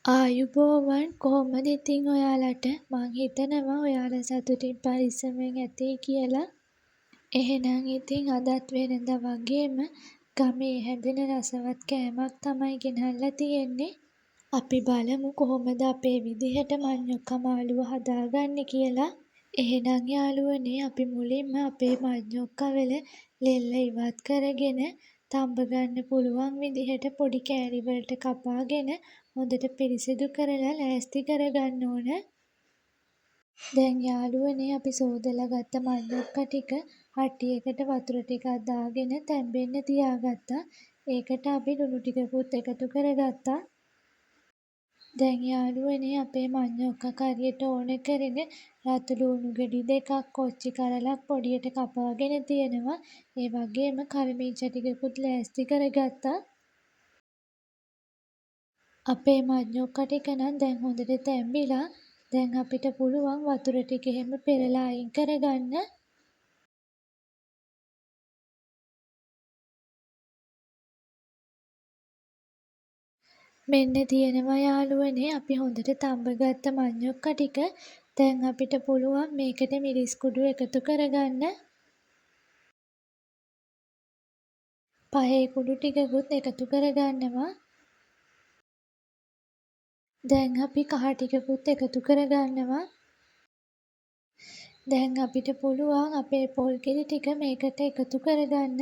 ආයුබෝවන් කොහොමද ඉතින් ඔයාලට? මං හිතනවා ඔයාලා සතුටින් පරිස්සමෙන් ඇති කියලා. එහෙනම් ඉතින් අදත් වෙනදා වගේම ගමේ හැදෙන රසවත් කෑමක් තමයි ගෙනල්ලා තියෙන්නේ. අපි බලමු කොහොමද අපේ විදිහට මඤ්ඤොක්කා මාළුව හදාගන්නේ කියලා. එහෙනම් යාළුවනේ අපි මුලින්ම අපේ මඤ්ඤොක්කා වල ලෙල්ල ඉවත් කරගෙන තඹ ගන්න පුළුවන් විදිහට පොඩි කෑලි වලට කපාගෙන හොඳට පිරිසිදු කරලා ලෑස්ති කරගන්න ඕන. දැන් යාළුවනේ අපි සෝදලා ගත්ත මඤ්ඤොක්කා ටික හට්ටියකට වතුර ටිකක් දාගෙන තැම්බෙන්න තියාගත්තා. ඒකට අපි ලුණු ටිකකුත් එකතු කරගත්තා. දැන් යාළුවනේ අපේ මඤ්ඤොක්කා කරියට ඕන කරන රතු ලුණු ගෙඩි දෙකක් කොච්චි කරලක් පොඩියට කපාගෙන තියෙනවා. ඒ වගේම කලමිංච ටිකකුත් ලෑස්ති කරගත්තා. අපේ මඤ්ඤොක්කා ටික නම් දැන් හොඳට තැම්බිලා. දැන් අපිට පුළුවන් වතුර ටික එහෙම පෙරලා අයින් කරගන්න. මෙන්න තියෙනවා යාළුවනේ අපි හොඳට තඹගත්ත මඤ්ඤොක්කා ටික. දැන් අපිට පුළුවන් මේකට මිරිස් කුඩු එකතු කරගන්න. පහේ කුඩු ටිකකුත් එකතු කරගන්නවා. දැන් අපි කහ ටිකකුත් එකතු කරගන්නවා. දැන් අපිට පුළුවන් අපේ පොල් කිරි ටික මේකට එකතු කරගන්න.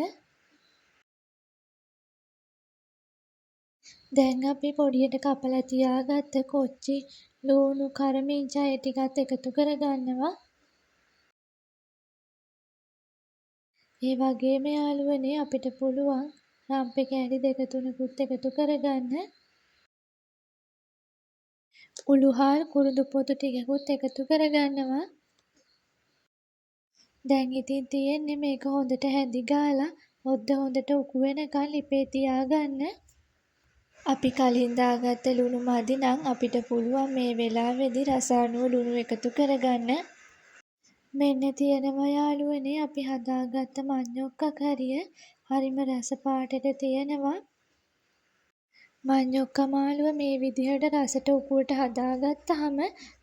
දැන් අපි පොඩියට කපලා තියාගත්ත කොච්චි, ලුණු, කරමිංචා ඒ ටිකත් එකතු කරගන්නවා. ඒ වගේම යාළුවනේ අපිට පුළුවන් රම්පේ කෑලි දෙක තුනකුත් එකතු කරගන්න. උළුහාල් කුරුඳු පොතු ටිකකුත් එකතු කරගන්නවා. දැන් ඉතින් තියෙන්නේ මේක හොඳට හැඳි ගාලා හොද්ද හොඳට උකු වෙනකන් ලිපේ තියාගන්න. අපි කලින් දාගත්ත ලුණු මදි නම් අපිට පුළුවන් මේ වෙලාවේදී රස අනුව ලුණු එකතු කරගන්න. මෙන්න තියෙනවා යාළුවනේ අපි හදාගත්ත මඤ්ඤොක්කා කරිය. හරිම රස පාටට තියෙනවා. මඤ්ඤොක්කා මාළුව මේ විදිහට රසට උකුවට හදාගත්තාම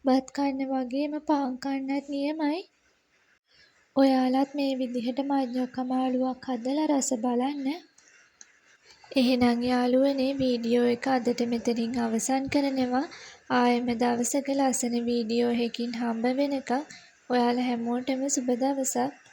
බත් කන්න වගේම පාන් කන්නත් නියමයි. ඔයාලත් මේ විදිහට මඤ්ඤොක්කා මාළුවක් හදලා රස බලන්න. එහෙනම් යාළුවනේ වීඩියෝ එක අදට මෙතනින් අවසන් කරනවා. ආයෙම දවසක ලස්සන වීඩියෝ එකකින් හම්බ වෙනකම් ඔයාලා හැමෝටම සුබ දවසක්.